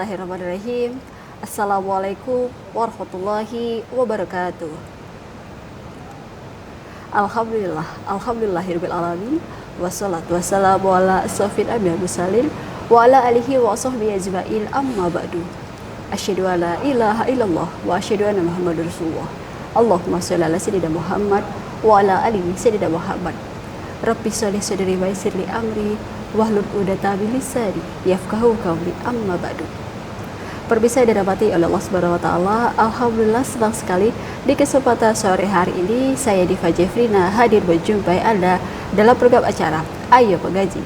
Bismillahirrahmanirrahim. Assalamualaikum warahmatullahi wabarakatuh. Alhamdulillahirabbil alamin. Wassalatu wassalamu ala asyrofil anbiya'i wal mursalin wa ala alihi wa sahbihi ajma'in, amma ba'du. Asyhadu an la ilaha illallah wa asyhadu anna Muhammadar Rasulullah. Allahumma shalli ala sayyidina Muhammad wa ala ali sayyidina Muhammad. Rabbi sholih sadri wa yassir li amri wahlul 'uqdatam min lisani yafqahu qawli, amma ba'du. Pemirsa yang dirahmati oleh Allah Subhanahu wa taala, alhamdulillah senang sekali di kesempatan sore hari ini saya Diva Jeffrina hadir menjumpai Anda dalam program acara Ayo Mengaji.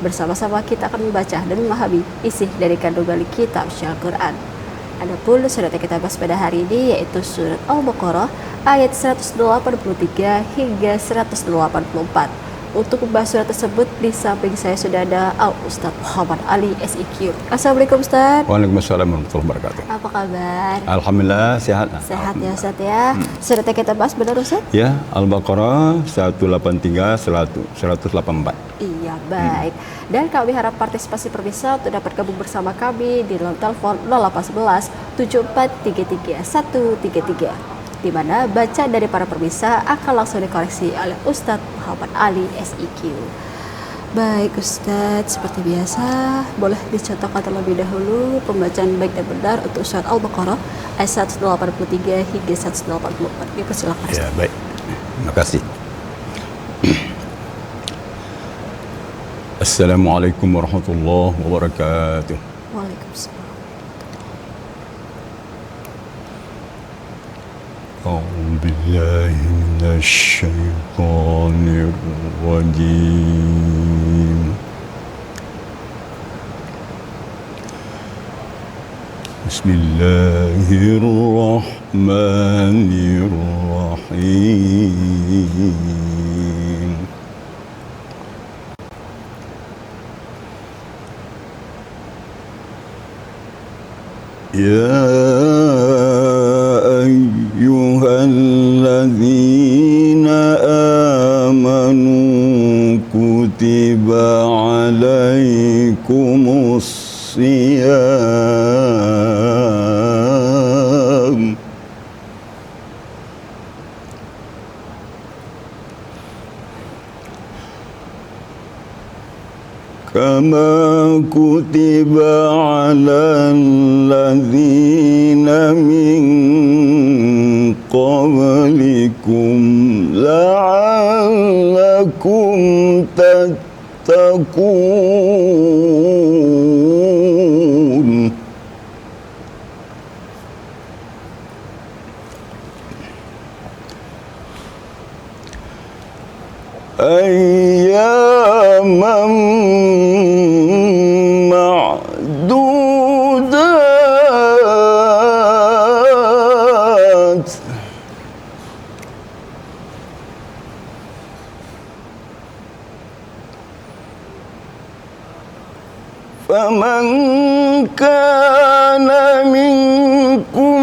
Bersama-sama kita akan membaca dan memahami isi dari kandungan kitab Al-Qur'an. Adapun surat yang kita bahas pada hari ini yaitu surat Al-Baqarah ayat 183 hingga 184. Untuk membahas surat tersebut di samping saya sudah ada Al-Ustadz Muhammad Ali SIQ. Assalamualaikum Ustadz. Waalaikumsalam warahmatullahi wabarakatuh. Apa kabar? Alhamdulillah sehat. Sehat ya Ustadz ya. Surat yang kita bahas benar Ustadz? Ya, Al-Baqarah 183 184. Iya, baik. Dan kami harap partisipasi pemirsa untuk dapat gabung bersama kami di telepon 0811 7433 133. Di mana baca dari para pemirsa akan langsung dikoreksi oleh Ustadz Muhammad Ali SIQ. Baik Ustadz, seperti biasa boleh dicontohkan terlebih dahulu pembacaan baik dan benar untuk surat Al-Baqarah ayat 183 hingga 184. Dipersilakan. Ya, baik. Terima kasih. Assalamualaikum warahmatullahi wabarakatuh. Waalaikumsalam. أعوذ بالله من الشيطان الرجيم بسم الله الرحمن الرحيم يا أيها الذين آمنوا كتب عليكم الصيام كما كتب على الذين من قبلكم لعلكم تتقون أياما معدودات فمن كان منكم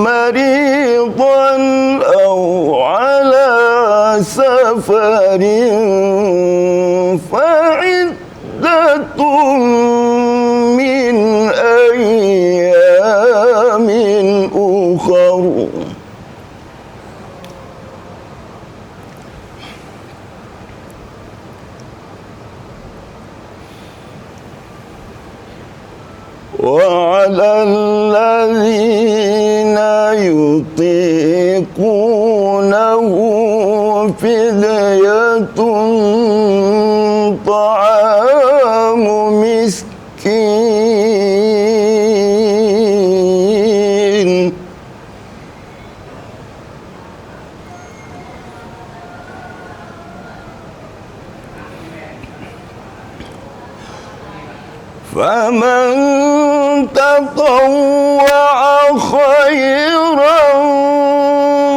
مريضا أو على سفر فعدة من أيام أخر وعلى الذين يطيقونه فدية طعام مسكين فمن تطوع خيرا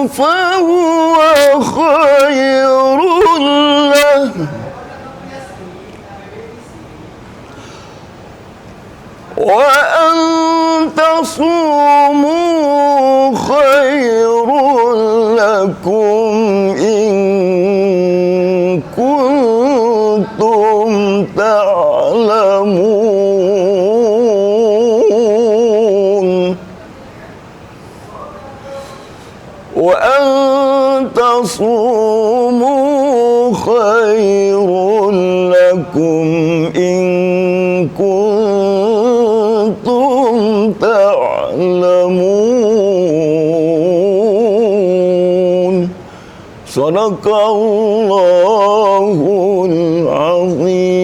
فهو خير له وأن تصوموا خير لكم إن كنتم تعلمون تصوموا خير لكم إن كنتم تعلمون صدق الله العظيم.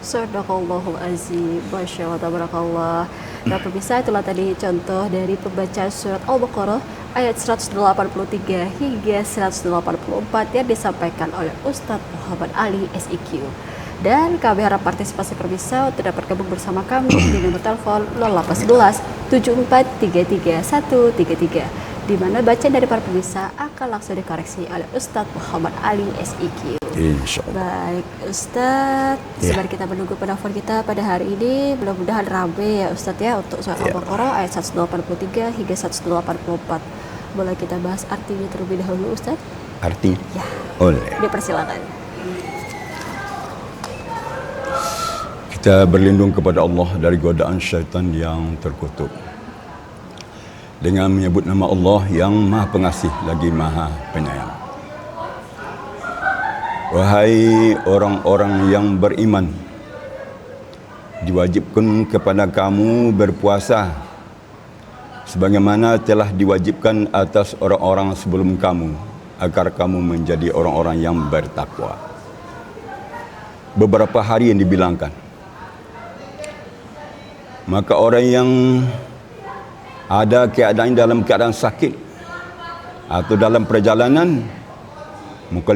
Sadaqallahul azim. Masya Allah, tabarakallah. Nah pemirsa, itulah tadi contoh dari pembacaan surat Al-Baqarah ayat 183 hingga 184 yang disampaikan oleh Ustadz Muhammad Ali SIQ. Dan kami harap partisipasi pemirsa untuk dapat gabung bersama kami di nomor telepon 0811 7433 133, di mana bacaan dari para pemirsa akan langsung dikoreksi oleh Ustadz Muhammad Ali SIQ. InsyaAllah. Baik Ustadz, sembari kita menunggu penelpon kita pada hari ini, mudah-mudahan rame ya Ustadz ya untuk surat Al-Baqarah ayat 183 hingga 184. Boleh kita bahas artinya terlebih dahulu Ustadz? Arti? Ya, Oleh. dipersilakan. Kita berlindung kepada Allah dari godaan syaitan yang terkutuk dengan menyebut nama Allah yang Maha Pengasih lagi Maha Penyayang. Wahai orang-orang yang beriman, diwajibkan kepada kamu berpuasa sebagaimana telah diwajibkan atas orang-orang sebelum kamu, agar kamu menjadi orang-orang yang bertakwa. Beberapa hari yang dibilangkan. Maka orang yang ada keadaan dalam keadaan sakit atau dalam perjalanan, maka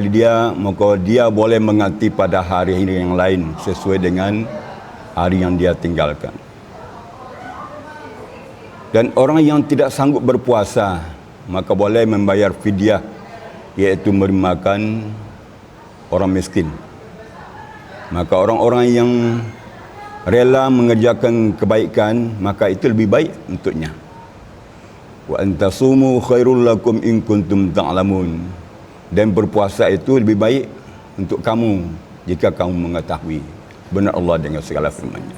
dia boleh mengganti pada hari yang lain sesuai dengan hari yang dia tinggalkan. Dan orang yang tidak sanggup berpuasa, maka boleh membayar fidyah, iaitu memakan orang miskin. Maka orang-orang yang rela mengerjakan kebaikan, maka itu lebih baik untuknya. Wa antasumu khairul lakum in kuntum ta'lamun. Dan berpuasa itu lebih baik untuk kamu jika kamu mengetahui benar Allah dengan segala firman-Nya.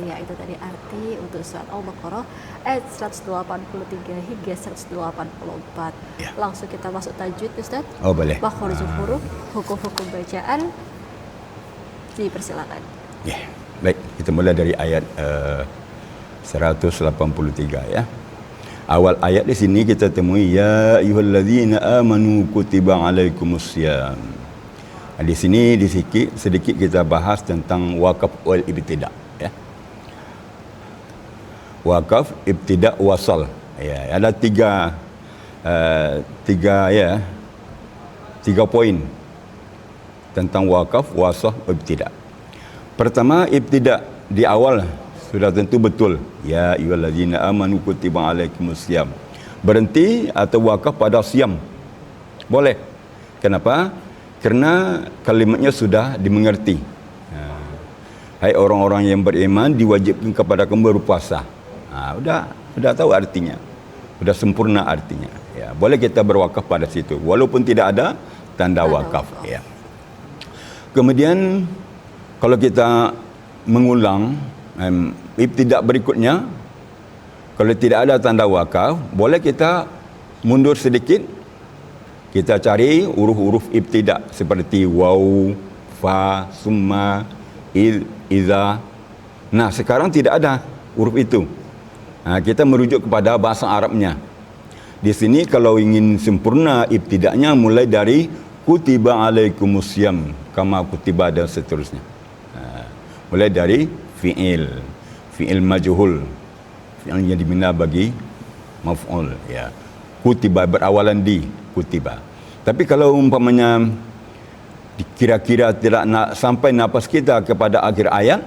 Ya, itu tadi arti untuk surat Al-Baqarah ayat 183 hingga 184. Ya. Langsung kita masuk tajwid Ustaz. Oh boleh. Makhrajul huruf, hukum-hukum bacaan. Dipersilakan. Ya, baik, kita mulai dari ayat 183 ya. Awal ayat di sini kita temui ya ayyuhallazina amanu kutiba alaikumusiyam. Di sini sedikit kita bahas tentang wakaf wal ibtida ya. Wakaf, ibtida, wasal. Ya, ada tiga poin tentang wakaf, wasal, ibtida. Pertama, ibtida di awal sudah tentu betul. Ya ayyuhallazina amanu kutiba alaikumusiyam. Berhenti atau wakaf pada siam. Boleh. Kenapa? Karena kalimatnya sudah dimengerti. Hai orang-orang yang beriman, diwajibkan kepada kamu berpuasa. Udah tahu artinya. Sudah sempurna artinya. Ya, boleh kita berwakaf pada situ walaupun tidak ada tanda wakaf ya. Kemudian kalau kita mengulang ibtidak berikutnya, kalau tidak ada tanda wakaf, boleh kita mundur sedikit. Kita cari huruf-huruf ibtidak seperti waw, fa, summa, iza. Nah, sekarang tidak ada huruf itu. Kita merujuk kepada bahasa Arabnya. Di sini kalau ingin sempurna ibtidaknya mulai dari kutiba alaikumusiyam kama kutiba dan seterusnya. Mulai dari fi'il majhul, fi'il yang dibina bagi maf'ul ya. Kutiba berawalan di kutiba. Tapi kalau umpamanya kira-kira tidak nak sampai nafas kita kepada akhir ayat,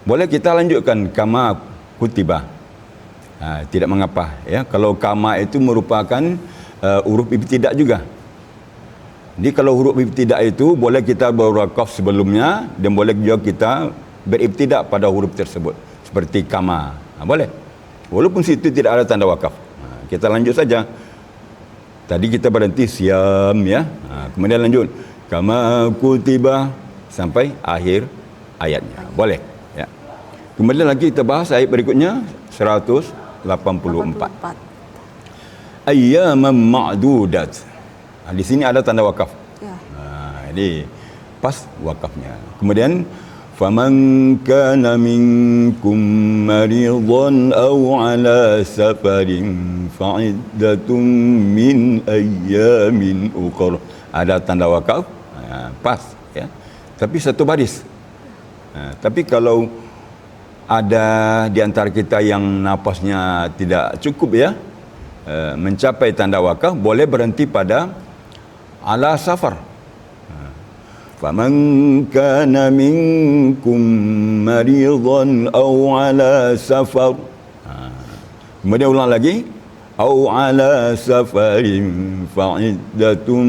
boleh kita lanjutkan kama kutiba. Tidak mengapa ya. Kalau kama itu merupakan huruf ibtidak juga. Jadi kalau huruf ibtidak itu boleh kita berwakaf sebelumnya dan boleh juga kita beribtidak pada huruf tersebut seperti kama. Boleh. Walaupun situ tidak ada tanda wakaf. Kita lanjut saja. Tadi kita berhenti siam ya. Kemudian lanjut kama kutiba sampai akhir ayatnya. Boleh ya. Kemudian lagi kita bahas ayat berikutnya 184. ayyaman ma'dudat. Di sini ada tanda wakaf. Ya. Jadi pas wakafnya. Kemudian faman kana minkum maridan aw ala safarin fa'iddatun min ayyamin ukhra. Ada tanda wakaf, pas ya. Tapi satu baris. Tapi kalau ada di antara kita yang napasnya tidak cukup ya, mencapai tanda wakaf, boleh berhenti pada ala safar. Faman kana minkum maridan aw ala safar. Kemudian ulang lagi, aw ala safarin fa'iddatun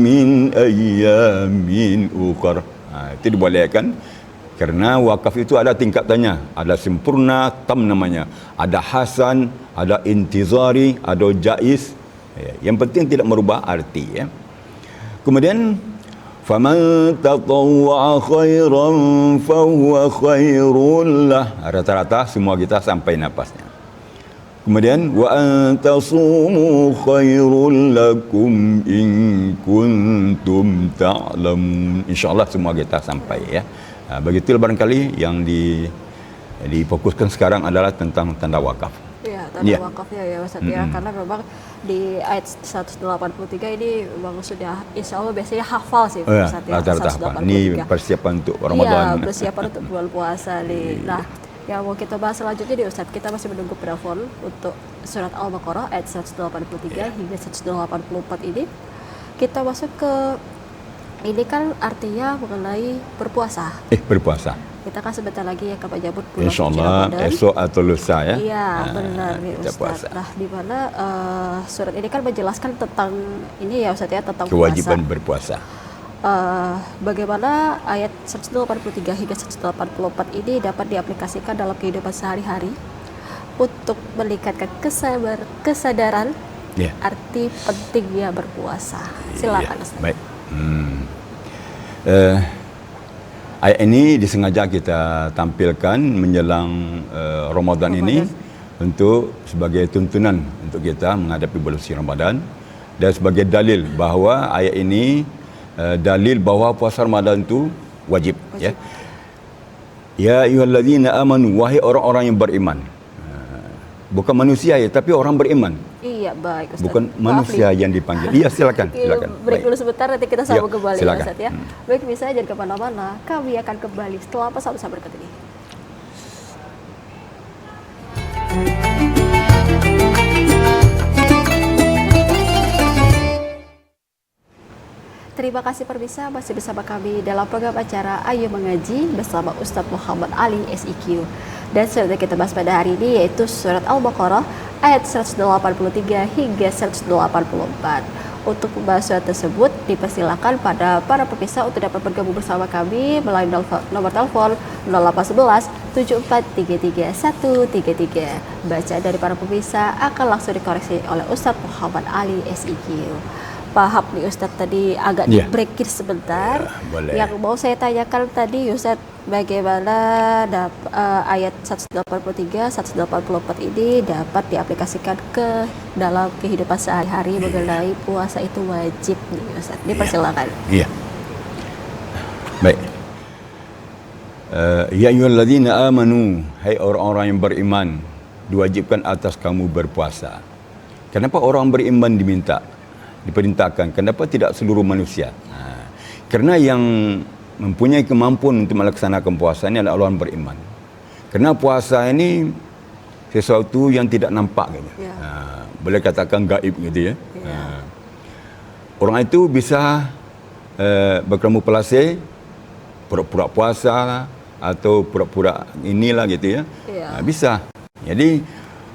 min ayyamin ukhra. Itu dibolehkan. Kerana wakaf itu ada tingkatannya. Ada sempurna, tam namanya. Ada hasan, ada intizari, ada jaiz. Yang penting tidak merubah arti. Ya. Kemudian, faman tatawwa'a khairan fahuwa khairul lah. Rata-rata semua kita sampai napasnya. Kemudian, wa antasumu khairul lakum in kuntum ta'lamun. InsyaAllah semua kita sampai ya. Begitulah barangkali yang difokuskan sekarang adalah tentang tanda wakaf. Ya, tanda wakafnya ya Ustaz ya, karena memang di ayat 183 ini memang sudah insya Allah biasanya hafal sih Ustaz ya. Rata-rata hafal. Ini persiapan untuk Ramadan. Iya, persiapan untuk bulan puasa nih. Nah, yang mau kita bahas selanjutnya nih Ustaz, kita masih menunggu plafon untuk surat Al-Baqarah ayat 183 hingga 184 ini. Kita masuk ke ini kan artinya mengenai berpuasa. Berpuasa. Kita kan sebentar lagi ya Pak Jabut bulan InsyaAllah esok atau lusa ya. Iya benar nih Ustaz. Nah di mana surat ini kan menjelaskan tentang ini ya Ustaz ya, tentang kewajiban puasa. berpuasa. Bagaimana ayat 183 hingga 184 ini dapat diaplikasikan dalam kehidupan sehari-hari untuk meningkatkan kesadaran arti pentingnya berpuasa. Silakan Ustaz. Baik. Ayat ini disengaja kita tampilkan menjelang Ramadan ini untuk sebagai tuntunan untuk kita menghadapi bulan suci Ramadan, dan sebagai dalil bahawa ayat ini dalil bahawa puasa Ramadan itu wajib. Ya ayyuhallazina amanu, wahai orang-orang yang beriman. Bukan manusia ya, tapi orang beriman. Iya, baik Ustaz. Bukan manusia yang dipanggil. Iya, silakan. Break dulu sebentar, nanti kita sambung kembali ya Ustaz ya. Hmm. Baik, bisa jangan kemana-mana. Kami akan kembali setelah pesan-pesan berikut ini. Terima kasih pemirsa, masih bersama kami dalam program acara Ayo Mengaji bersama Ustadz Muhammad Ali SIQ. Dan surat yang kita bahas pada hari ini yaitu surat Al-Baqarah ayat 183 hingga 184. Untuk membahas surat tersebut, dipersilakan pada para pemirsa untuk dapat bergabung bersama kami melalui nomor telepon 0811 7433 133. Bacaan dari para pemirsa akan langsung dikoreksi oleh Ustadz Muhammad Ali SIQ. Paham nih Ustadz, tadi agak breakir sebentar. Yang mau saya tanyakan tadi Ustadz, bagaimana ayat 183, 184 ini dapat diaplikasikan ke dalam kehidupan sehari-hari mengenai puasa itu wajib nih Ustadz. Dipersilakan. Iya. Baik. Ya ayyuhalladzina amanu, hai orang-orang yang beriman, diwajibkan atas kamu berpuasa. Kenapa orang beriman diperintahkan? Kenapa tidak seluruh manusia? Kerana yang mempunyai kemampuan untuk melaksanakan puasa ini adalah orang beriman. Kerana puasa ini sesuatu yang tidak nampak gitu. Boleh katakan gaib gitu ya. Orang itu bisa berkamuflase, pura-pura puasa atau pura-pura inilah gitu ya. Bisa. Jadi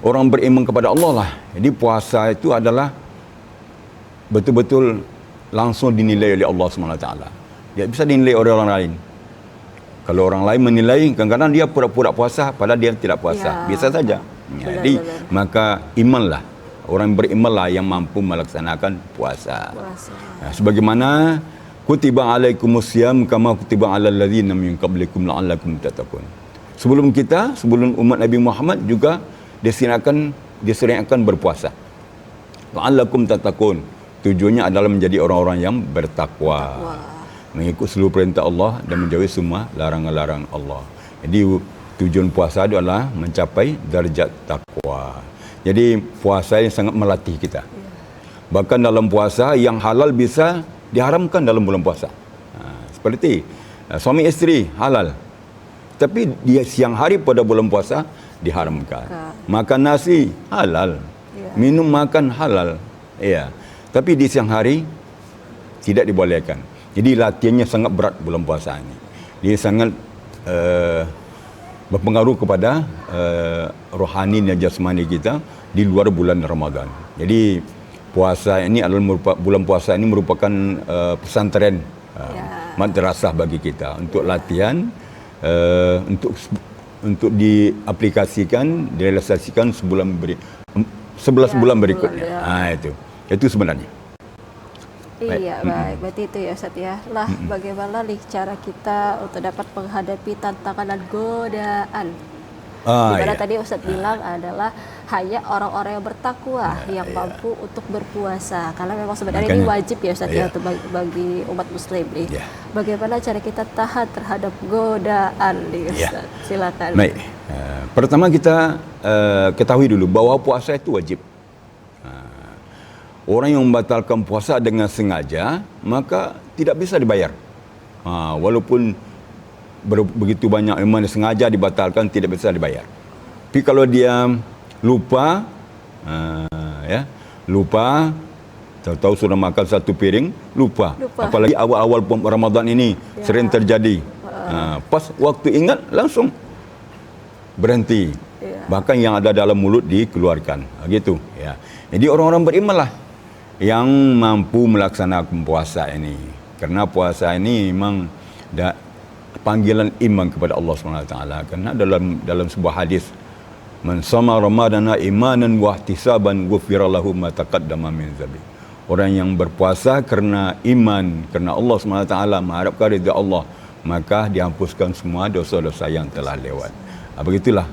orang beriman kepada Allah lah. Jadi puasa itu adalah betul-betul langsung dinilai oleh Allah SWT. Dia bisa dinilai oleh orang lain. Kalau orang lain menilai, kadang-kadang dia pura-pura puasa padahal dia tidak puasa. Biasa saja. Jadi maka imanlah, orang berimanlah yang mampu melaksanakan puasa. Sebagaimana kutiba alaikumusiyam kama kutiba alal ladzina min qablikum la'allakum tattaqun. Sebelum umat Nabi Muhammad juga diseringatkan berpuasa. la'allakum tattaqun. Tujuannya adalah menjadi orang-orang yang bertakwa. Mengikut seluruh perintah Allah dan menjauhi semua larangan-larangan Allah. Jadi tujuan puasa itu adalah mencapai darjat takwa. Jadi puasa yang sangat melatih kita. Bahkan dalam puasa yang halal bisa diharamkan dalam bulan puasa. Seperti suami isteri halal. Tapi dia siang hari pada bulan puasa diharamkan. Makan nasi halal. Minum makan halal. Ya. Tapi di siang hari tidak dibolehkan. Jadi latihannya sangat berat bulan puasa ini. Dia sangat berpengaruh kepada rohani dan jasmani kita di luar bulan Ramadan. Jadi puasa ini adalah bulan puasa ini merupakan pesantren madrasah bagi kita untuk latihan, untuk diaplikasikan, direalisasikan 11 bulan berikutnya. Itu sebenarnya. Iya, baik. Berarti itu ya Ustaz ya. Lah, bagaimana nih cara kita untuk dapat menghadapi tantangan dan godaan? Dimana tadi Ustaz bilang adalah hanya orang-orang yang bertakwa yang mampu untuk berpuasa. Karena memang sebenarnya ini wajib ya Ustaz ya untuk bagi umat muslim nih. Bagaimana cara kita tahan terhadap godaan nih Ustaz? Silakan. Baik. Pertama kita ketahui dulu bahwa puasa itu wajib. Orang yang membatalkan puasa dengan sengaja, maka tidak bisa dibayar. Walaupun begitu banyak iman sengaja dibatalkan, tidak bisa dibayar. Tapi kalau dia lupa, lupa, tahu-tahu sudah makan satu piring, lupa. Apalagi awal-awal Ramadan ini sering terjadi. Pas waktu ingat langsung berhenti. Bahkan yang ada dalam mulut dikeluarkan. Gitu. Ya. Jadi orang-orang beriman lah yang mampu melaksanakan puasa ini. Karena puasa ini memang panggilan iman kepada Allah SWT. Karena dalam sebuah hadis, man shoma ramadana imanan wa ihtisaban ghufira lahu ma taqaddama min dhanbi. Orang yang berpuasa karena iman, karena Allah SWT, mengharapkan ridha Allah, maka dihapuskan semua dosa-dosa yang telah lewat. Begitulah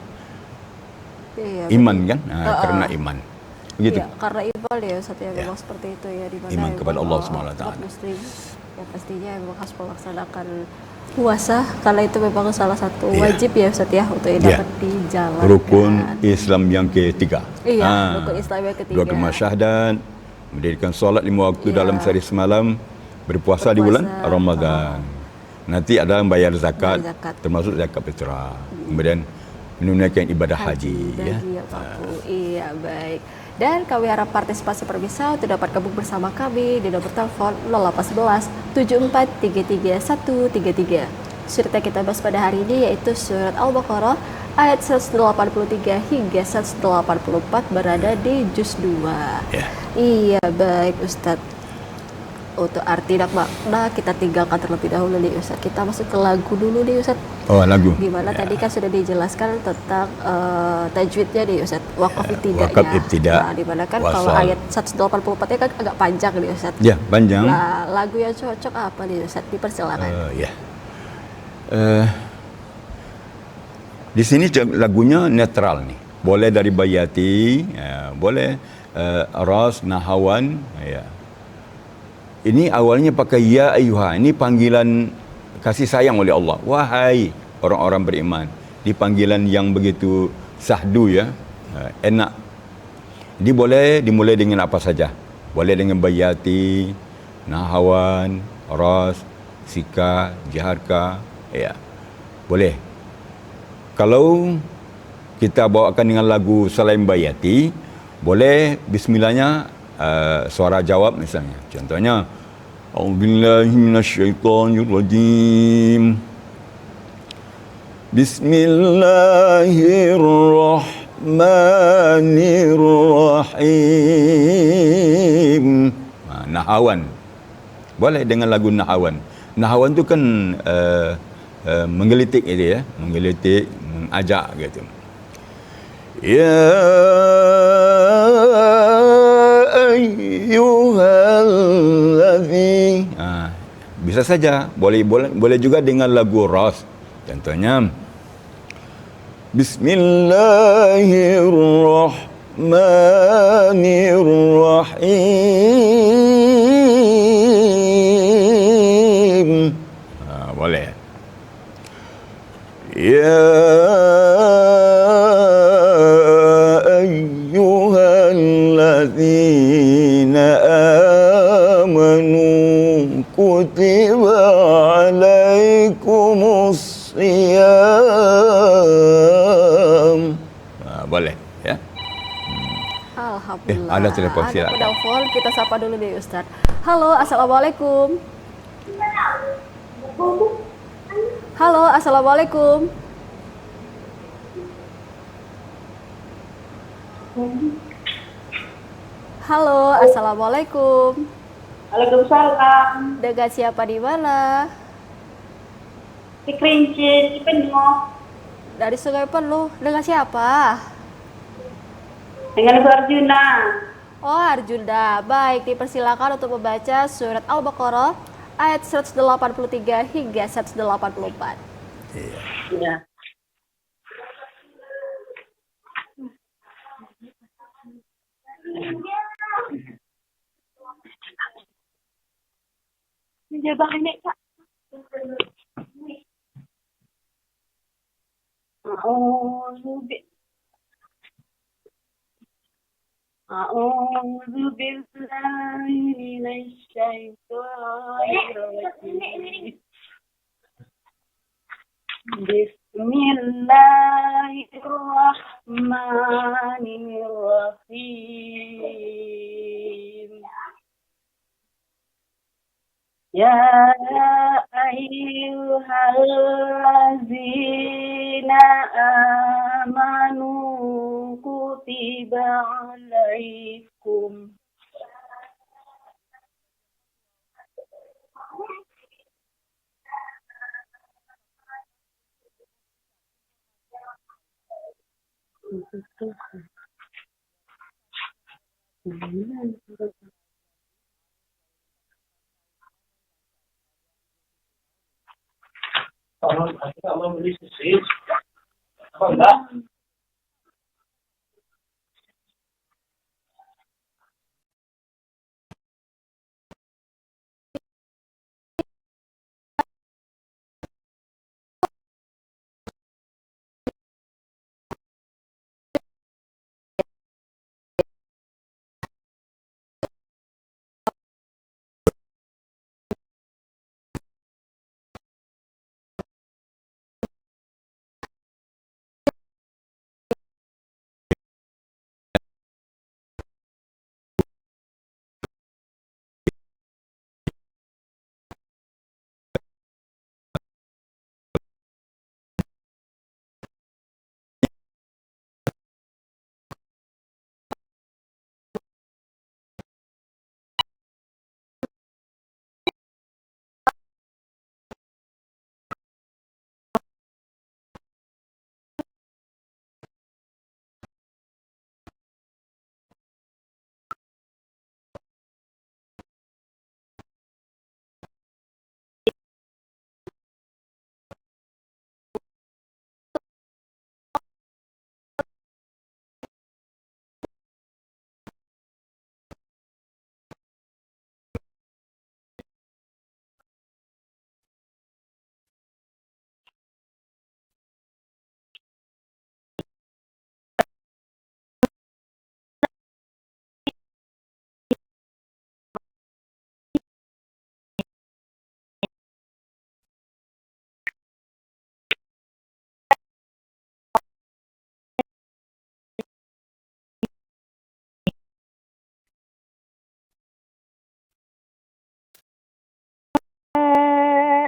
iman kan, karena iman. Begitu. Ya, karena iman ya Ustaz ya, memang seperti itu ya, di mana iman kepada Allah SWT. Muslim ya pastinya memang harus melaksanakan puasa, karena itu memang salah satu wajib ya Ustaz ya untuk dapat dijalankan. Rukun Islam yang ketiga. Rukun Islam yang ketiga. 2 kalimat syahadat, mendirikan solat 5 waktu dalam sehari semalam, berpuasa di bulan Ramadan. Nanti ada membayar zakat, termasuk zakat fitrah. Kemudian menunaikan ibadah haji. Iya, baik. Dan kami harap partisipasi pemirsa untuk dapat gabung bersama kami di nomor telepon 0811 7433 133. Surat yang kita bahas pada hari ini yaitu surat Al-Baqarah ayat 183 hingga 184 berada di juz 2. Iya, baik Ustadz. Untuk arti dan makna kita tinggalkan terlebih dahulu nih Ustadz. Kita masuk ke lagu dulu nih Ustadz. Lagu. Dimana tadi kan sudah dijelaskan tentang tajwidnya nih Ustadz. Wakaf ibtida'nya. Wakaf ibtida'. Nah, dimana kan kalau ayat 184-nya kan agak panjang nih Ustadz. Ya, panjang. Nah, lagu yang cocok apa nih Ustadz? Dipersilakan. Di sini lagunya netral nih. Boleh dari Bayati, boleh Ras, Nahawan, Ini awalnya pakai ya ayyuha. Ini panggilan kasih sayang oleh Allah. Wahai orang-orang beriman. Di panggilan yang begitu sahdu ya. Enak. Jadi boleh dimulai dengan apa saja. Boleh dengan Bayati, Nahawan, Ras, Sika, Jaharka. Boleh. Kalau kita bawakan dengan lagu selain Bayati, boleh bismillahnya suara jawab misalnya. Contohnya A'udzubillahi minasyaitonirrajim. Bismillahirrahmanirrahim. Nahawan. Boleh dengan lagu Nahawan. Nahawan tu kan menggelitik itu ya, menggelitik, mengajak gitu. Ya ayyuhallazi. Bisa saja, boleh juga dengan lagu Ras. Contohnya Bismillahirrahmanirrahim. الرحيم Boleh. يا أيها الذين آمنوا كتب عليكم الصيام. Boleh ya. Alhamdulillah. Ada telepon, Ada silakan. penelpon, kita sapa dulu deh Ustaz. Halo, assalamualaikum. Halo, assalamualaikum. Halo, assalamualaikum. Waalaikumsalam. Dengan siapa di mana? Di Kerinci, di Penuh. Dari Sungai Penuh. Dengan siapa? Dengan Ibu Arjuna. Oh, Arjunda. Baik, dipersilakan untuk membaca surat Al-Baqarah ayat 183 hingga 184. Ya. Ini bang ini Kak. أعوذ بالله من الشيطان الرجيم بسم الله الرحمن الرحيم يا أيها الذين آمنوا كتب عليكم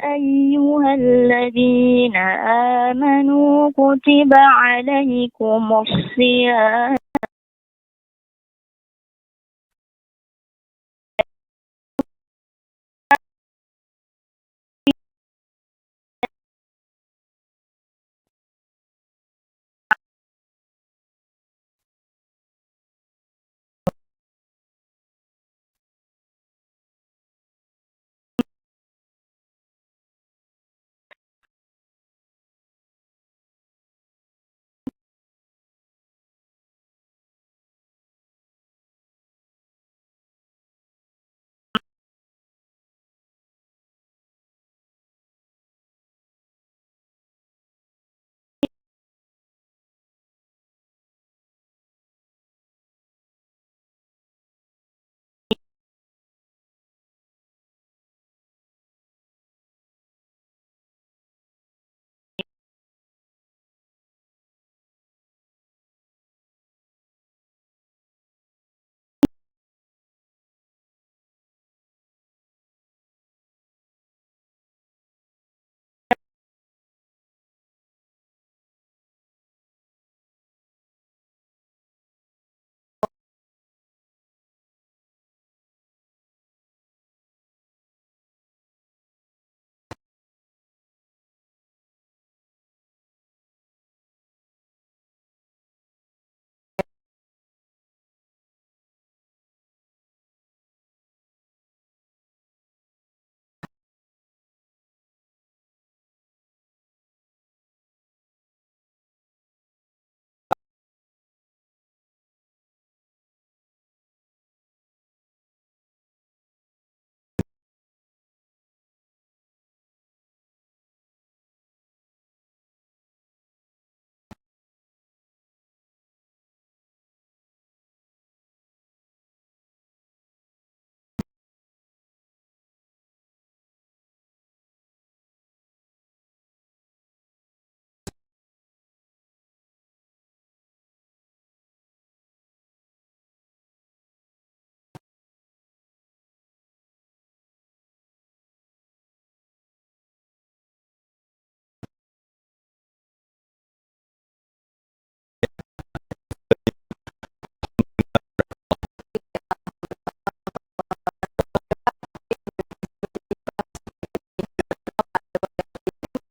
أيها الذين آمنوا كتب عليكم الصيام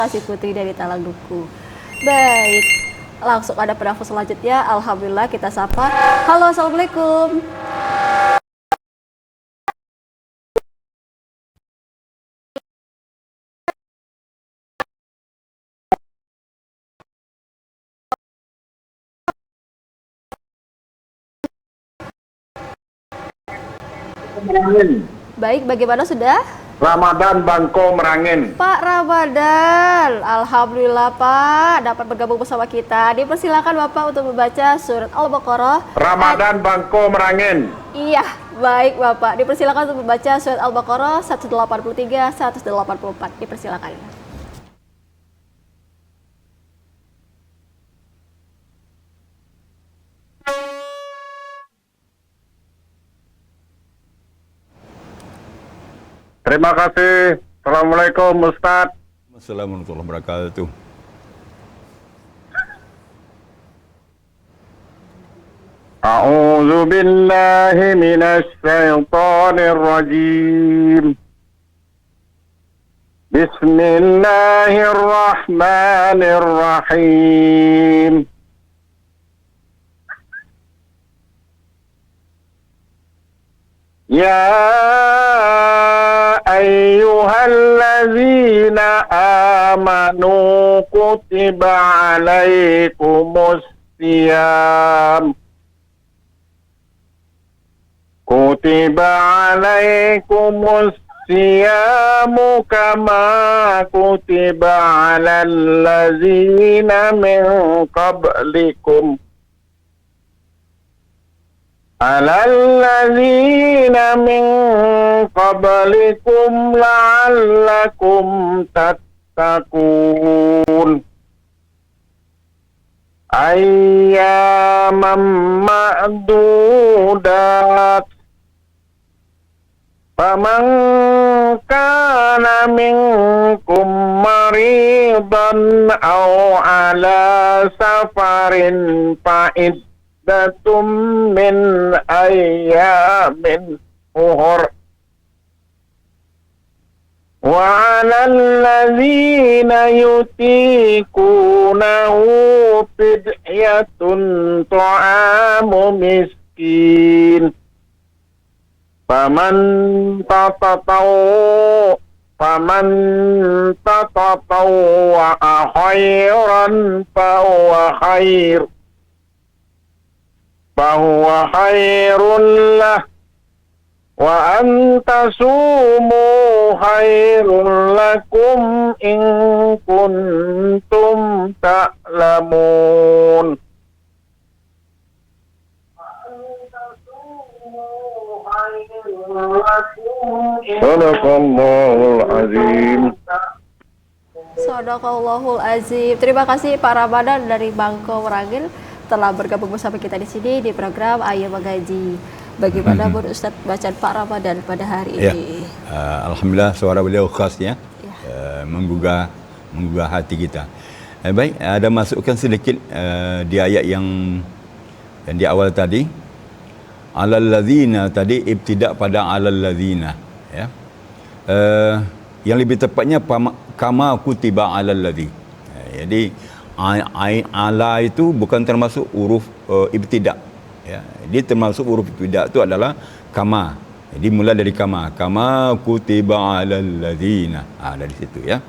si Putri dari Talang Duku. Baik, langsung ada penelpon selanjutnya. Alhamdulillah kita sapa. Halo, assalamualaikum. Baik, bagaimana sudah? Ramadan Bangko Merangin. Pak Ramadan, alhamdulillah Pak dapat bergabung bersama kita. Dipersilakan Bapak untuk membaca surat Al-Baqarah. Ramadan Bangko Merangin. Iya, baik Bapak. Dipersilakan untuk membaca surat Al-Baqarah 183 184. Dipersilakan. Terima kasih. Assalamualaikum Ustaz. Assalamualaikum warahmatullahi wabarakatuh. A'udzu billahi minasy syaithanir rajim. Bismillahirrahmanirrahim. Ya ayyuhalladzina amanu kutiba alaikumus siyam siyamu kama kutiba alal ladzina min qablikum la'allakum tattaqun. Ayyaman ma'dudat. Faman kana minkum maridan aw ala safarin fa'iddatum min ayyamin ukhra. Wa 'alal ladzina yutiqunahu fidyatun ta'amu miskin. Faman tatatawwa khairan fahuwa khairun lah. Wa antasumu khairun lakum in kuntum ta'lamun. Sadaqallahul azim. Sadaqallahul azim. Terima kasih Pak Ramadan dari Bangko Merangin telah bergabung bersama kita di sini di program Ayo Mengaji. Bagaimana menurut Ustaz bacaan Pak Ramadan pada hari ini? Alhamdulillah suara beliau khas ya. Menggugah hati kita. Baik, ada masukkan sedikit di ayat yang di awal tadi. Alal ladzina tadi ibtidak pada alal ladzina ya. Yang lebih tepatnya kama kutiba alal ladzi. Jadi ala itu bukan termasuk huruf ibtidak ya. Dia termasuk huruf ibtidak itu adalah kama. Jadi mula dari kama kutiba alal ladzina. Dari situ ya.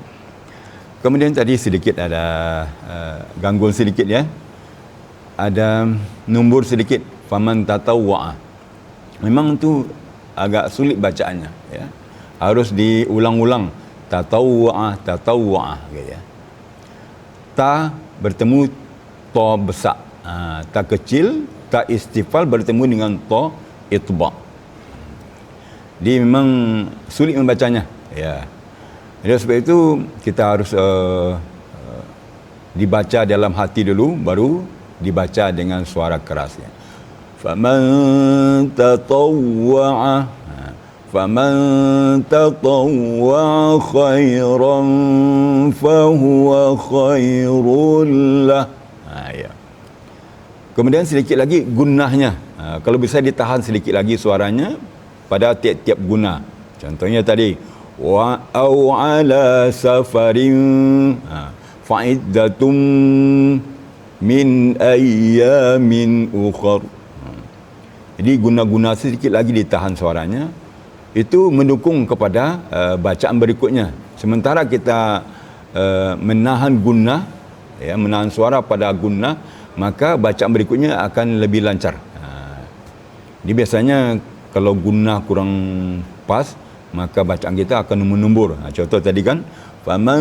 Kemudian tadi sedikit ada gangguan sedikit ya. Ada nombor sedikit faman tatawwa. Memang itu agak sulit bacaannya ya. Harus diulang-ulang tatawwa gitu ya. Ta bertemu to besar. Ta kecil, ta istifal bertemu dengan to itba. Dia memang sulit membacanya ya. Jadi sebab itu kita harus dibaca dalam hati dulu baru dibaca dengan suara kerasnya. Faman tatawwa khairan fahuwa khairul lah. Ya. Kemudian sedikit lagi gunnahnya. Kalau bisa ditahan sedikit lagi suaranya pada tiap-tiap guna. Contohnya tadi wa au ala safarin fa'iddatum min ayyamin ukhar. Jadi guna-guna sedikit lagi ditahan suaranya, itu mendukung kepada bacaan berikutnya. Sementara kita menahan gunnah, ya, menahan suara pada gunnah, maka bacaan berikutnya akan lebih lancar. Jadi biasanya kalau gunnah kurang pas, maka bacaan kita akan menembur. Contoh tadi kan, faman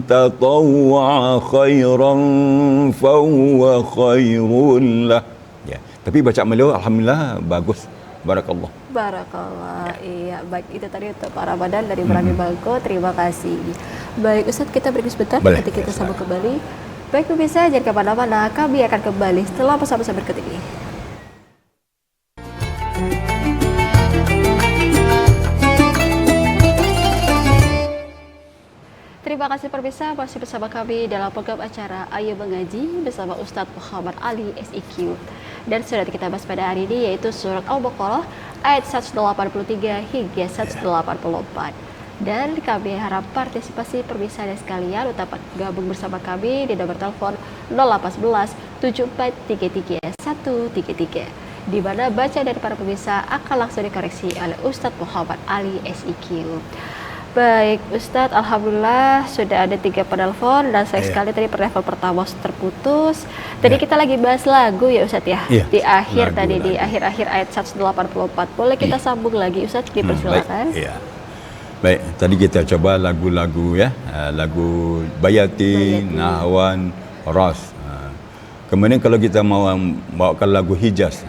tatawwa khairan fahuwa khairul lah. Ya, tapi bacaan beliau alhamdulillah bagus. Barakallah. Barakallah. Iya, baik, itu tadi untuk Pak Ramadan dari Berani Bangko. Terima kasih. Baik Ustadz, kita break sebentar, Boleh. nanti kita sambung kembali. Baik pemirsa, jangan kemana-mana, kami akan kembali setelah pesan-pesan berikut ini. Terima kasih pemirsa, masih bersama kami dalam program acara Ayo Mengaji bersama Ustadz Muhammad Ali SIQ. Dan sudah kita bahas pada hari ini yaitu surat Al-Baqarah ayat 183 hingga 184. Dan kami harap partisipasi pemirsa dan sekalian untuk gabung bersama kami di nomor telepon 0811 7433 133, di mana baca dari para pemirsa akan langsung dikoreksi oleh Ustadz Muhammad Ali SIQ. Baik Ustadz, alhamdulillah sudah ada 3 penelpon dan sayang sekali tadi penelpon pertama terputus. Tadi kita lagi bahas lagu ya Ustadz ya, di akhir lagu, tadi lagu. Di akhir-akhir ayat 184. Boleh kita sambung lagi Ustadz, dipersilakan. Baik, tadi kita coba lagu-lagu ya, lagu Bayati, Nahwan, Ras. Kemudian kalau kita mau bawakan lagu Hijaz,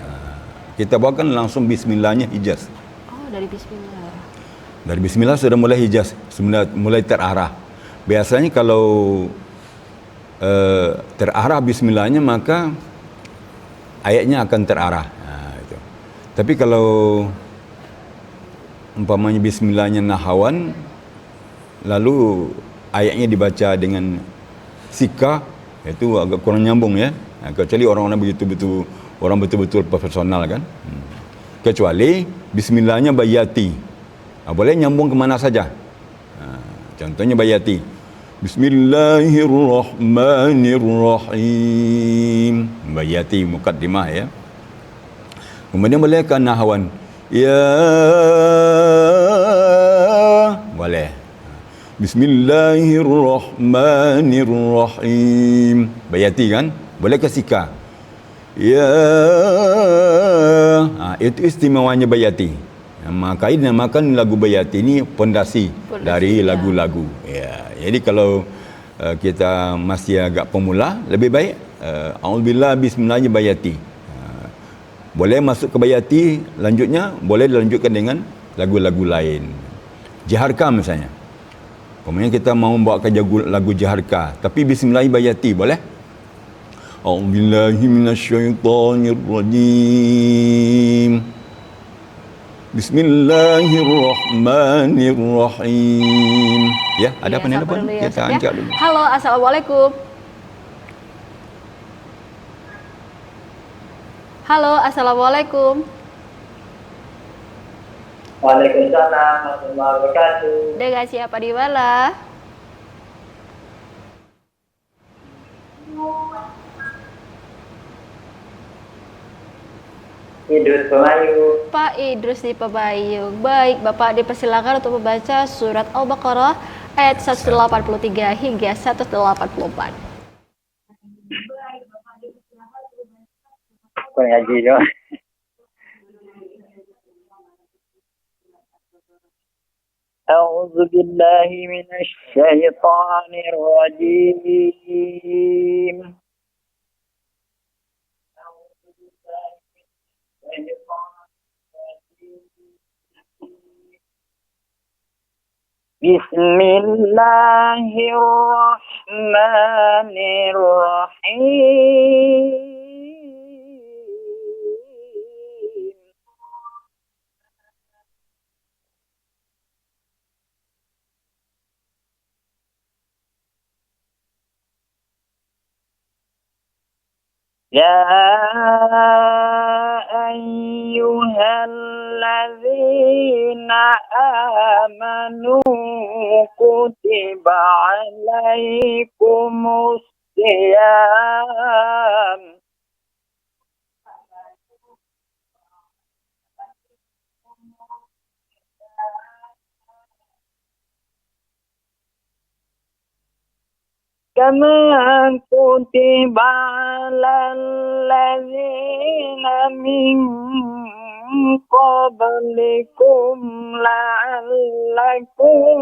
kita bawakan langsung bismillahnya Hijaz. Oh, dari bismillah. Dari bismillah sudah mulai Hijaz, mulai terarah. Biasanya kalau terarah bismillahnya maka ayatnya akan terarah. Itu. Tapi kalau umpamanya bismillahnya Nahwan, lalu ayatnya dibaca dengan Sika, itu agak kurang nyambung ya. Kecuali orang-orang betul-betul profesional kan. Kecuali bismillahnya Bayati. Boleh nyambung kemana saja. Contohnya Bayati. Bismillahirrahmanirrahim. Bayati mukaddimah ya. Kemudian boleh ke Nahwan. Ya, boleh. Bismillahirrahmanirrahim. Bayati kan? Boleh ke Sika. Ya, itu istimewanya Bayati. Maka ini namakan lagu Bayati ini pondasi dari lagu-lagu. Ya, jadi kalau kita masih agak pemula, lebih baik A'udzubillah bismillahnya Bayati. Boleh masuk ke Bayati, lanjutnya boleh dilanjutkan dengan lagu-lagu lain. Jaharka misalnya. Kemudian kita mau membawakan lagu Jaharka, tapi bismillahnya Bayati, boleh? A'udzubillahi minasyaitonirrajim. Bismillahirrahmanirrahim. Ya, ada penelpon? Kita angkat dulu. Halo, assalamualaikum. Halo, assalamualaikum. Waalaikumsalam warahmatullahi wabarakatuh. Dengan siapa di mana? Idrus Pemayu. Pak Idrus di Pemayu. Baik, Bapak dipersilakan untuk membaca surat Al-Baqarah ayat 183 hingga 184. Ngaji dong. A'udzu billahi minasy syaithanir rajim. Bismillahirrahmanirrahim. يا أيها الذين آمنوا كتب عليكم الصيام كما كتب على الذين من قبلكم لعلكم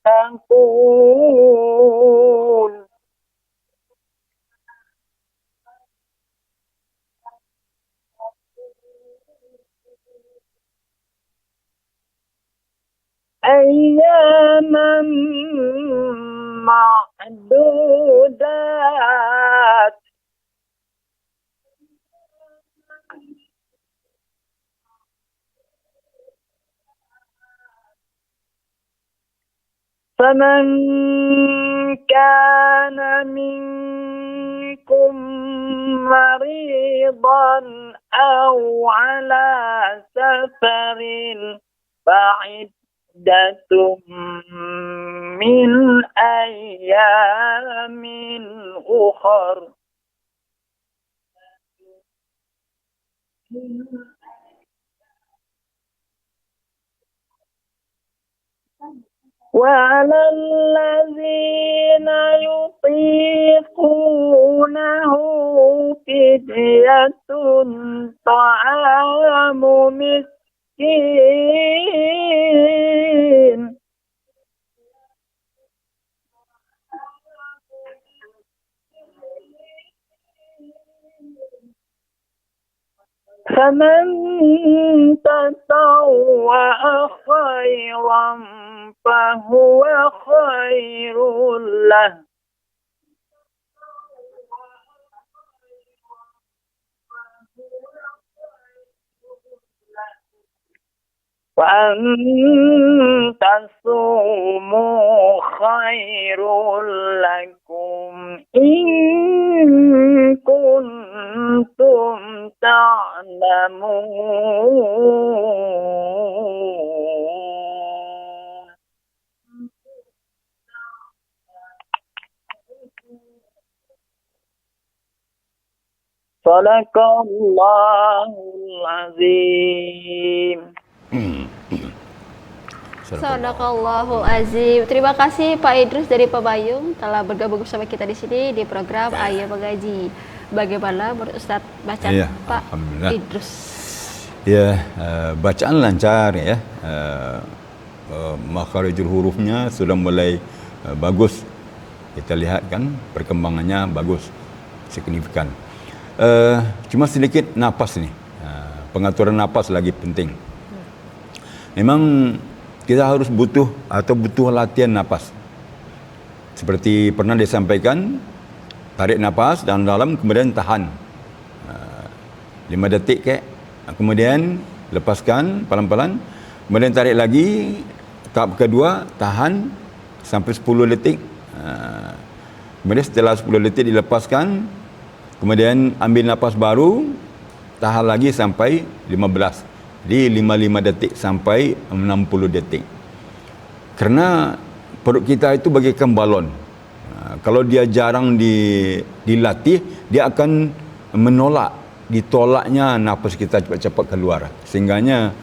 تتقون أياما معدودات فمن كان منكم مريضا أو على سفر فعدة من أيام أخر وعلى الذين يطيقونه فدية طعام مسكين فمن تطوع خيرا فهو خير له وأن تصوموا خير لكم إن كنتم تعلمون صدق الله العظيم. Sadaqallahul azim. Terima kasih Pak Idrus dari Pebayung telah bergabung bersama kita di sini di program Ayo Mengaji. Bagaimana menurut Ustaz bacaan Ya, Pak Alhamdulillah. Idrus? Ya, bacaan lancar ya. Makharijul hurufnya sudah mulai bagus. Kita lihat kan perkembangannya bagus, signifikan. Cuma sedikit napas ni. Pengaturan napas lagi penting. Memang kita harus butuh latihan napas. Seperti pernah disampaikan, tarik napas dalam kemudian tahan 5 detik kemudian lepaskan pelan-pelan, kemudian tarik lagi, tahap kedua tahan sampai 10 detik, kemudian setelah 10 detik dilepaskan, kemudian ambil napas baru, tahan lagi sampai 15. Di 55 detik sampai 60 detik. Kerana perut kita itu bagaikan balon. Kalau dia jarang dilatih, dia akan ditolaknya nafas kita cepat-cepat keluar. Sehingganya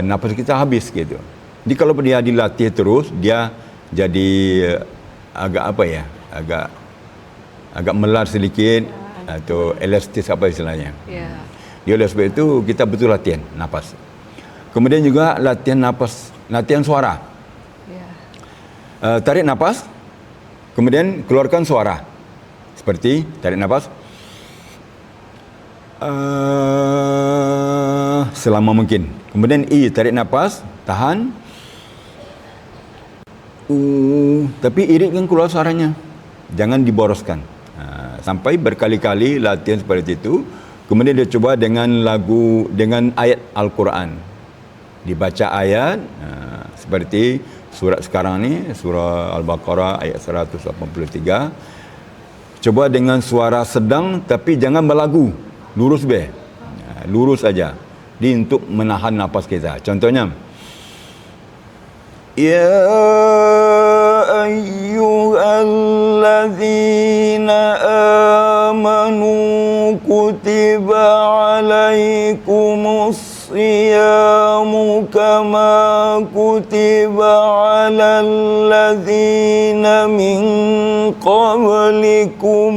nafas kita habis gitu. Jadi kalau dia dilatih terus, dia jadi agak agak melar sedikit atau elastis apa istilahnya. Ya. Dia oleh sebab itu kita betul latihan nafas. Kemudian juga latihan suara. Ya. Tarik nafas, kemudian keluarkan suara. Seperti tarik nafas selama mungkin. Kemudian tarik nafas, tahan. Tapi iritkan keluar suaranya. Jangan diboroskan. Sampai berkali-kali latihan seperti itu. Kemudian dia cuba dengan ayat Al-Quran. Dibaca ayat, seperti surat sekarang ni, surah Al-Baqarah ayat 183. Coba dengan suara sedang tapi jangan berlagu. Lurus lurus saja. Untuk menahan nafas kita. Contohnya, يا أيها الذين آمنوا كتب عليكم الصيام كما كتب على الذين من قبلكم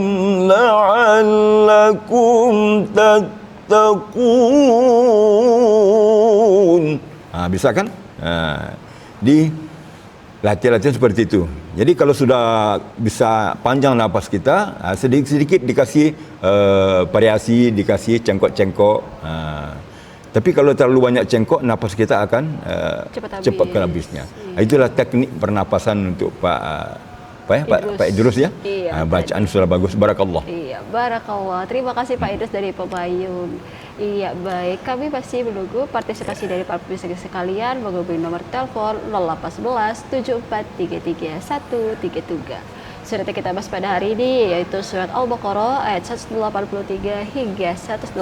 لعلكم تتقون. Bisa kan? Di latihan-latihan seperti itu. Jadi kalau sudah bisa panjang nafas kita, sedikit-sedikit dikasih variasi, dikasih cengkok-cengkok. Tapi kalau terlalu banyak cengkok, nafas kita akan cepat habisnya. Itulah teknik pernapasan untuk Pak Idrus ya. Iya, bacaan sudah bagus. Barakallah. Iya, barakallah. Terima kasih Pak Idrus dari Pemayun. Iya, baik. Kami masih menunggu partisipasi dari para pemirsa sekalian menghubungi nomor telepon 0811 7433 133. Surat yang kita bahas pada hari ini yaitu surat Al-Baqarah ayat 183 hingga 184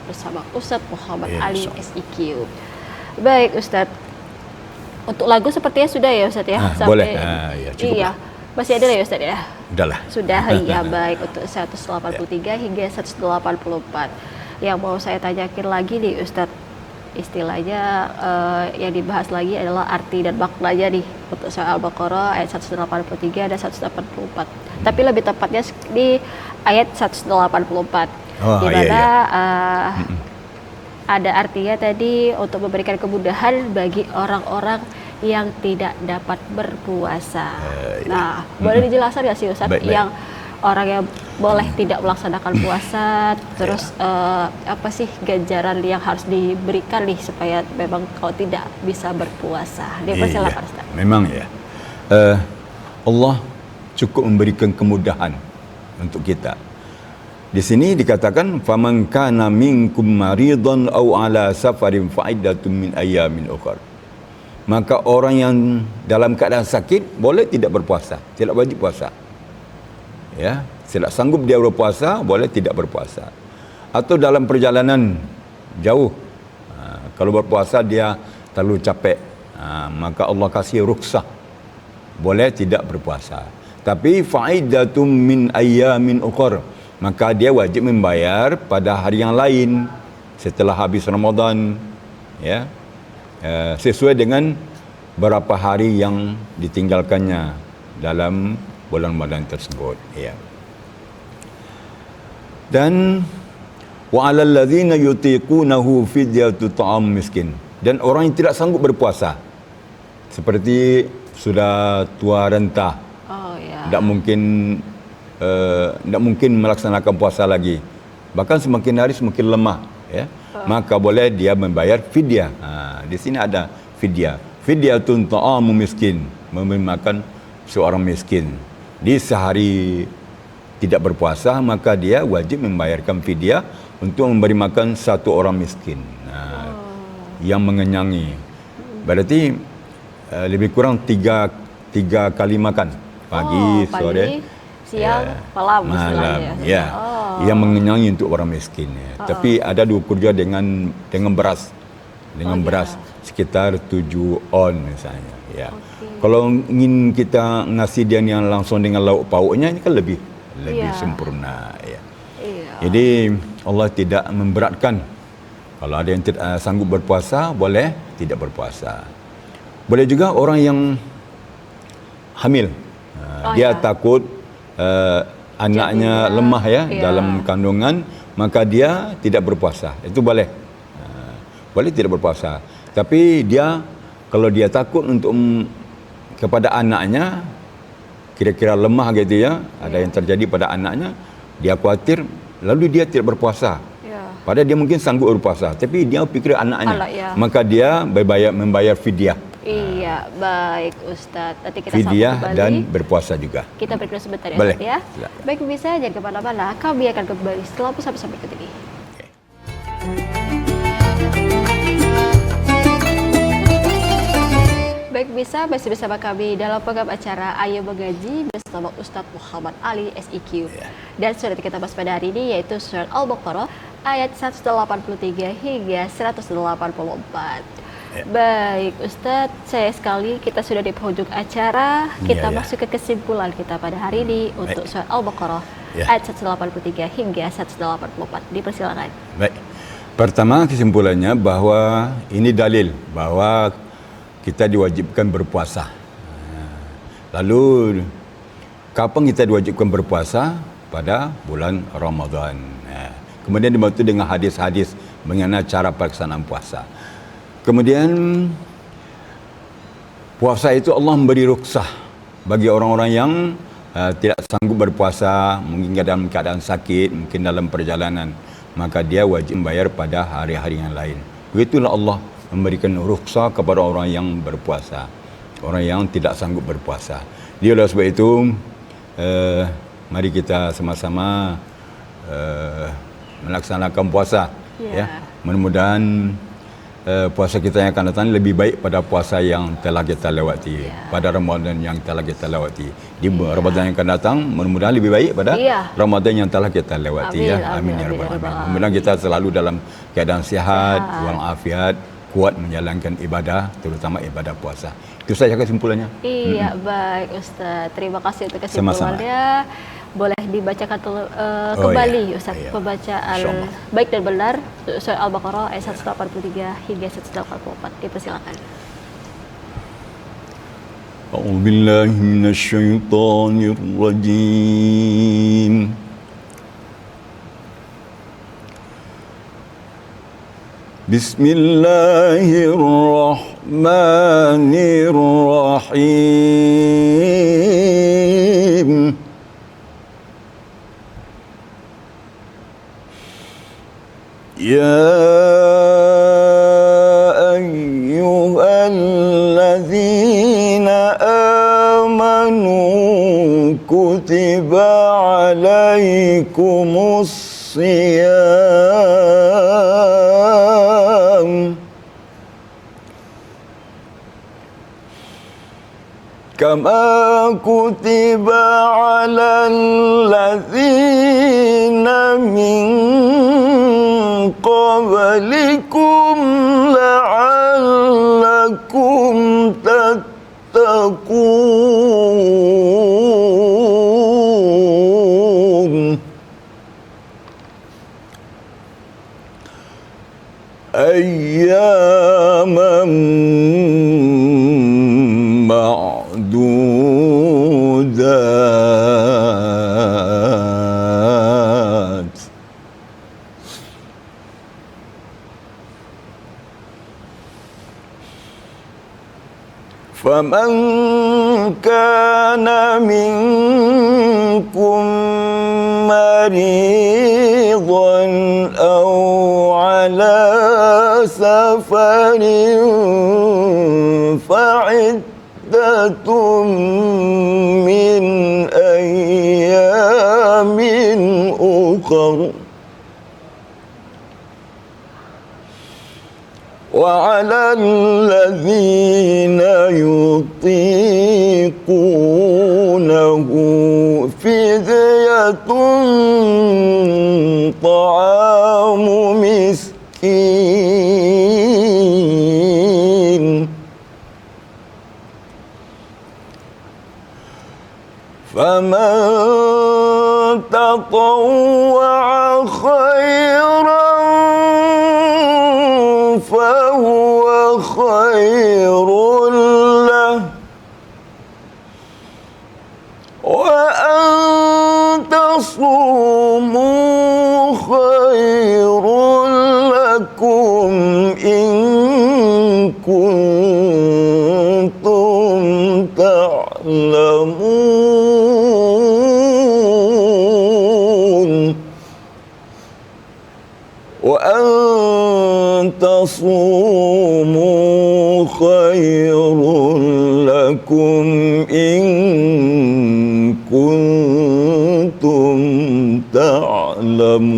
bersama Ustadz Muhammad Ali SIQ. Baik Ustadz, untuk lagu sepertinya sudah ya Ustadz ya? Boleh. Ya, cukup. Iya. Masih ada ya Ustadz ya? Udahlah. Sudah ya, baik untuk 183 hingga 184. Yang mau saya tanyakan lagi nih Ustadz, istilahnya yang dibahas lagi adalah arti dan maknanya nih untuk surah Al-Baqarah ayat 183 dan 184. Tapi lebih tepatnya di ayat 184. Di mana ada artinya tadi untuk memberikan kemudahan bagi orang-orang yang tidak dapat berpuasa. Nah, boleh dijelaskan nggak sih Ustadz yang orang yang boleh tidak melaksanakan puasa, terus apa sih ganjaran yang harus diberikan nih supaya memang kalau tidak bisa berpuasa? Dipersilakan Ustaz. Memang ya, Allah cukup memberikan kemudahan untuk kita. Di sini dikatakan faman kana minkum maridan aw ala safarin fa'iddatun min ayyamin ukhra. Maka orang yang dalam keadaan sakit boleh tidak berpuasa, tidak wajib puasa. Ya, tidak sanggup dia berpuasa, boleh tidak berpuasa. Atau dalam perjalanan jauh, kalau berpuasa dia terlalu capek, maka Allah kasih rukhsah, boleh tidak berpuasa. Tapi fa'iddatum min ayyamin ukhra, maka dia wajib membayar pada hari yang lain setelah habis Ramadan, ya, sesuai dengan berapa hari yang ditinggalkannya dalam bulan Ramadan tersebut, ya. Dan wa 'alal ladzina yutiqunahu fidyatut ta'am miskin, dan orang yang tidak sanggup berpuasa seperti sudah tua renta, tidak mungkin melaksanakan puasa lagi, bahkan semakin hari semakin lemah, ya, maka boleh dia membayar fidyah. Di sini ada fidyah, fidyatun ta'amu miskin, memberi makan seorang miskin. Di sehari tidak berpuasa, maka dia wajib membayarkan fidyah untuk memberi makan satu orang miskin, yang mengenyangi. Berarti lebih kurang tiga kali makan, pagi, sore, siang, malam, ya, yang mengenyangi untuk orang miskin, ya. Tapi ada diukur juga dengan beras, beras sekitar 7 on misalnya, ya. Kalau ingin kita ngasih dia yang langsung dengan lauk pauknya, ini kan lebih sempurna, ya. Jadi Allah tidak memberatkan. Kalau ada yang tidak sanggup berpuasa, boleh tidak berpuasa. Boleh juga orang yang hamil, dia takut anaknya lemah, ya, dalam kandungan, maka dia tidak berpuasa. Itu boleh, boleh tidak berpuasa. Tapi dia, kalau dia takut untuk kepada anaknya, kira-kira lemah gitu, ya, ada yang terjadi pada anaknya, dia khawatir, lalu dia tidak berpuasa. Padahal dia mungkin sanggup berpuasa, tapi dia pikir anaknya, maka dia membayar fidyah. Iya, baik Ustadz. Nanti kita fidyah kembali dan berpuasa juga. Kita break dulu sebentar ya, Boleh. Ustadz, ya. Baik pemirsa, jangan kemana-mana. Kami akan kembali setelah pesan-pesan berikut ini. baik bisa masih bersama kami dalam program acara Ayo Mengaji bersama Ustadz Muhammad Ali SIQ. Dan surat kita bahas pada hari ini yaitu surat Al-Baqarah ayat 183 hingga 184. Baik Ustadz, saya sekali kita sudah di penghujung acara. Kita masuk ke kesimpulan kita pada hari ini untuk surat Al-Baqarah ayat 183 hingga 184. Dipersilakan. Baik. Pertama kesimpulannya bahwa ini dalil bahwa kita diwajibkan berpuasa. Lalu kapan kita diwajibkan berpuasa? Pada bulan Ramadan. Kemudian dibantu dengan hadis-hadis mengenai cara pelaksanaan puasa. Kemudian puasa itu Allah memberi rukhsah bagi orang-orang yang tidak sanggup berpuasa, mungkin dalam keadaan sakit, mungkin dalam perjalanan, maka dia wajib membayar pada hari-hari yang lain. Begitulah Allah memberikan rukhsah kepada orang yang berpuasa, orang yang tidak sanggup berpuasa. Dia oleh sebab itu mari kita sama-sama melaksanakan puasa. Ya. Mudah-mudahan puasa kita yang akan datang lebih baik pada puasa yang telah kita lewati, pada Ramadan yang telah kita lewati. Di Ramadan yang akan datang mudah-mudahan lebih baik pada Ramadan yang telah kita lewati. Amin ya rabbal alamin. Mudah-mudahan kita selalu dalam keadaan sihat, walafiat, kuat menjalankan ibadah, terutama ibadah puasa. Itu saja kesimpulannya. Iya, baik Ustaz. Terima kasih untuk kesimpulannya. Boleh dibacakan kembali Ustaz pembacaan baik dan benar surat Al-Baqarah ayat 183 hingga 184. Dipersilakan. A'udzu billahi minasyaitonir rajim. Bismillahirrahmanirrahim. يا أيها الذين آمنوا كتب عليكم الصيام كما كتب على الذين من قبلكم لعلكم تتقون أياما معدودات فمن كان منكم مريضا أو على سفر فعدة من أيام أخر وعلى الذين يطيقونه فدية طعام مسكين فمن تطوع خيرا فهو خير له وأن تصوموا خير لكم إن كنتم تعلمون وأن تصوموا خير لكم إن كنتم تعلمون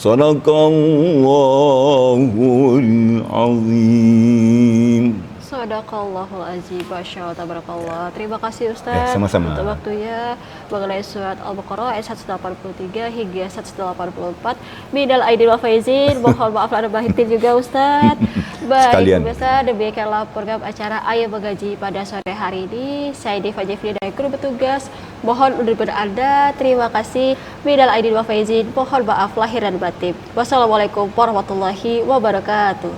Sadaqallahul azim. Sadaqallahul azim. Masya Allah, tabarakallah. Terima kasih Ustaz sama-sama. untuk waktunya mengenai surat Al-Baqarah ayat 183 hingga 184. Minal aidin wal faizin. Mohon maaf lahir batin juga Ustaz. Baik, Sekalian. pemirsa, demikianlah program acara Ayo Mengaji pada sore hari ini. Saya Diva Jeffrey dari kru bertugas. Mohon undur diri Anda. Terima kasih. Minal aidin wal faizin. Mohon maaf lahir dan batin. Wassalamualaikum warahmatullahi wabarakatuh.